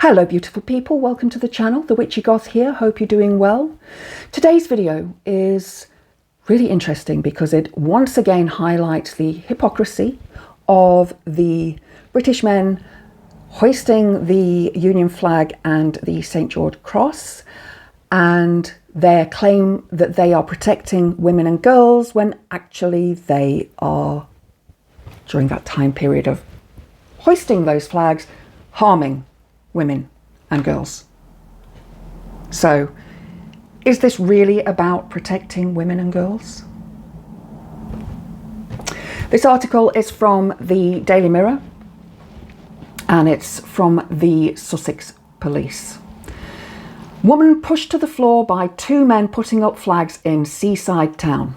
Hello beautiful people, welcome to the channel. The Witchy Goth here, hope you're doing well. Today's video is really interesting because it once again highlights the hypocrisy of the British men hoisting the Union flag and the St. George Cross and their claim that they are protecting women and girls when actually they are, during that time period of hoisting those flags, harming women and girls. So, is this really about protecting women and girls? This article is from the Daily Mirror and it's from the Sussex Police. Woman pushed to the floor by two men putting up flags in seaside town.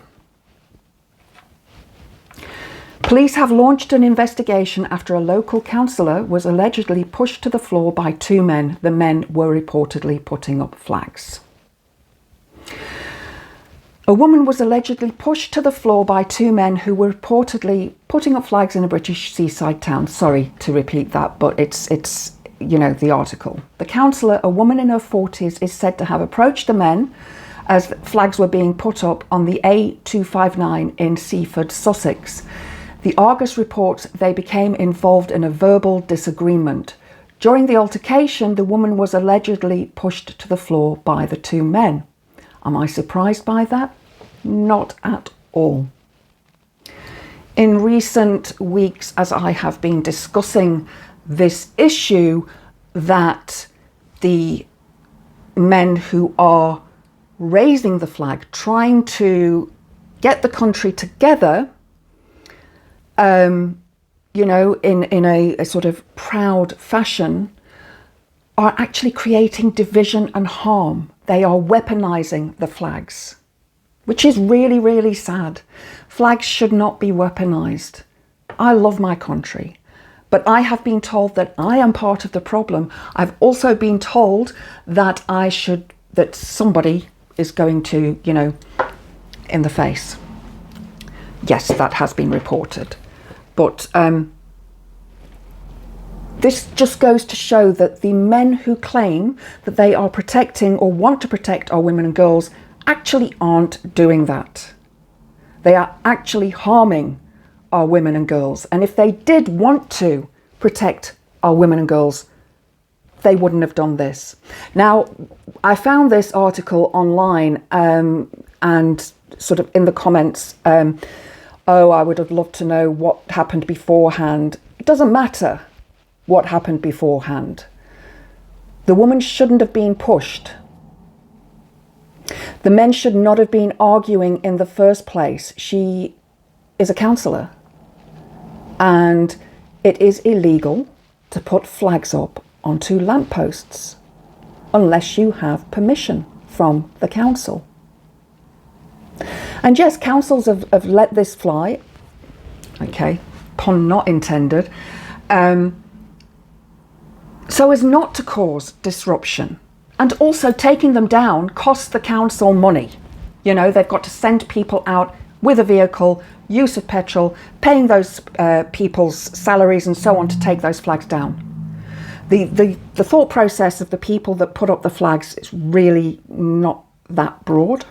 Police have launched an investigation after a local councillor was allegedly pushed to the floor by two men. The men were reportedly putting up flags. A woman was allegedly pushed to the floor by two men who were reportedly putting up flags in a British seaside town. Sorry to repeat that, but it's you know, the article. The councillor, a woman in her 40s, is said to have approached the men as flags were being put up on the A259 in Seaford, Sussex. The Argus reports they became involved in a verbal disagreement. During the altercation, the woman was allegedly pushed to the floor by the two men. Am I surprised by that? Not at all. In recent weeks, as I have been discussing this issue, that the men who are raising the flag, trying to get the country together, you know, in a sort of proud fashion, are actually creating division and harm. They are weaponizing the flags, which is really, really sad. Flags should not be weaponized. I love my country, but I have been told that I am part of the problem. I've also been told that that somebody is going to, you know, in the face. Yes, that has been reported. But this just goes to show that the men who claim that they are protecting or want to protect our women and girls actually aren't doing that. They are actually harming our women and girls. And if they did want to protect our women and girls, they wouldn't have done this. Now, I found this article online and sort of in the comments, oh, I would have loved to know what happened beforehand. It doesn't matter what happened beforehand. The woman shouldn't have been pushed. The men should not have been arguing in the first place. She is a councillor, and it is illegal to put flags up onto lampposts unless you have permission from the council. And yes, councils have let this fly, okay, pun not intended, so as not to cause disruption. And also taking them down costs the council money. You know, they've got to send people out with a vehicle, use of petrol, paying those people's salaries and so on to take those flags down. The thought process of the people that put up the flags is really not that broad.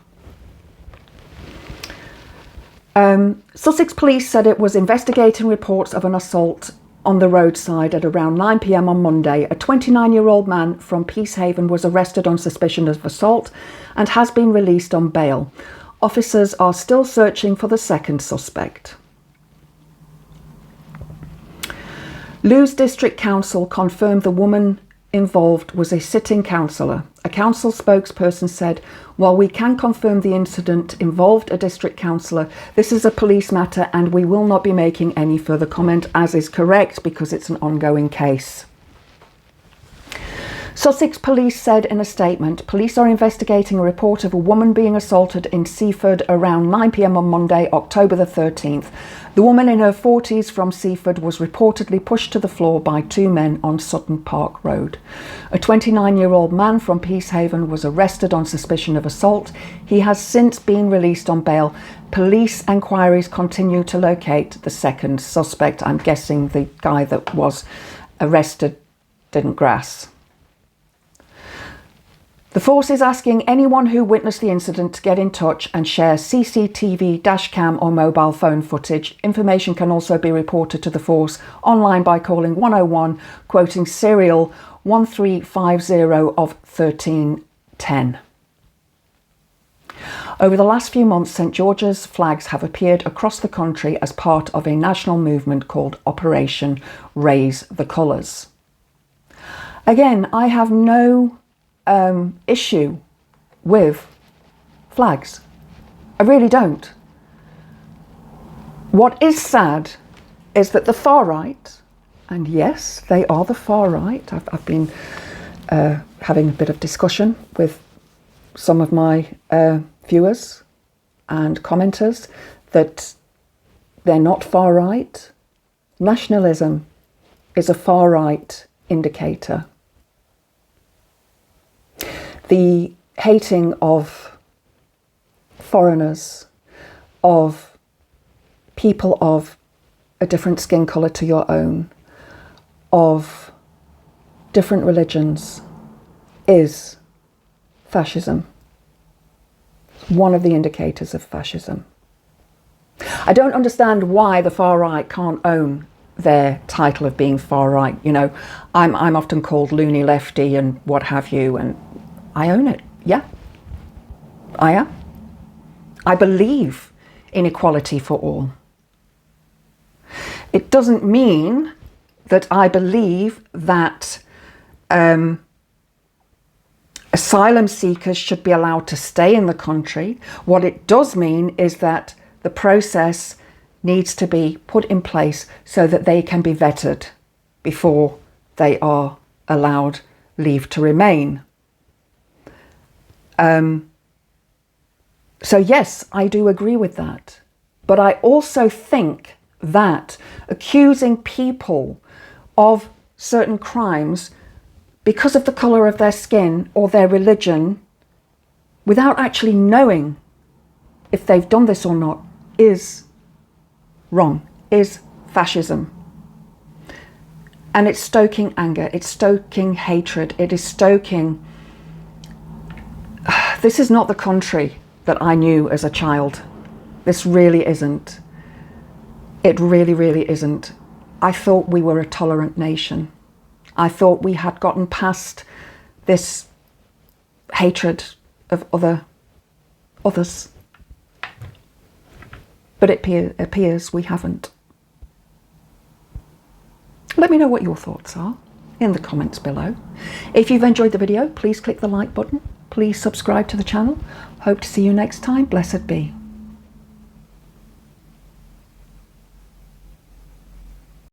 Sussex Police said it was investigating reports of an assault on the roadside at around 9 p.m. on Monday. A 29-year-old man from Peacehaven was arrested on suspicion of assault and has been released on bail. Officers are still searching for the second suspect. Lewes District Council confirmed the woman involved was a sitting councillor. A council spokesperson said, "While we can confirm the incident involved a district councillor, this is a police matter and we will not be making any further comment, as is correct because it's an ongoing case." Sussex Police said in a statement, police are investigating a report of a woman being assaulted in Seaford around 9 p.m. on Monday, October the 13th. The woman in her 40s from Seaford was reportedly pushed to the floor by two men on Sutton Park Road. A 29-year-old man from Peacehaven was arrested on suspicion of assault. He has since been released on bail. Police enquiries continue to locate the second suspect. I'm guessing the guy that was arrested didn't grass. The force is asking anyone who witnessed the incident to get in touch and share CCTV, dashcam or mobile phone footage. Information can also be reported to the force online by calling 101, quoting serial 1350 of 1310. Over the last few months, St George's flags have appeared across the country as part of a national movement called Operation Raise the Colours. Again, I have no issue with flags. I really don't. What is sad is that the far right, and yes, they are the far right. I've been having a bit of discussion with some of my viewers and commenters that they're not far right. Nationalism is a far right indicator. The hating of foreigners, of people of a different skin colour to your own, of different religions, is fascism. One of the indicators of fascism. I don't understand why the far right can't own their title of being far right. You know, I'm often called loony lefty and what have you, and I own it. Yeah, I am. I believe in equality for all. It doesn't mean that I believe that asylum seekers should be allowed to stay in the country. What it does mean is that the process needs to be put in place so that they can be vetted before they are allowed leave to remain. So yes, I do agree with that. But I also think that accusing people of certain crimes because of the colour of their skin or their religion, without actually knowing if they've done this or not, is wrong, is fascism. And it's stoking anger, it's stoking hatred, it is stoking... This is not the country that I knew as a child. This really isn't. It really, really isn't. I thought we were a tolerant nation. I thought we had gotten past this hatred of others. But it appears we haven't. Let me know what your thoughts are in the comments below. If you've enjoyed the video, please click the like button. Please subscribe to the channel. Hope to see you next time. Blessed be.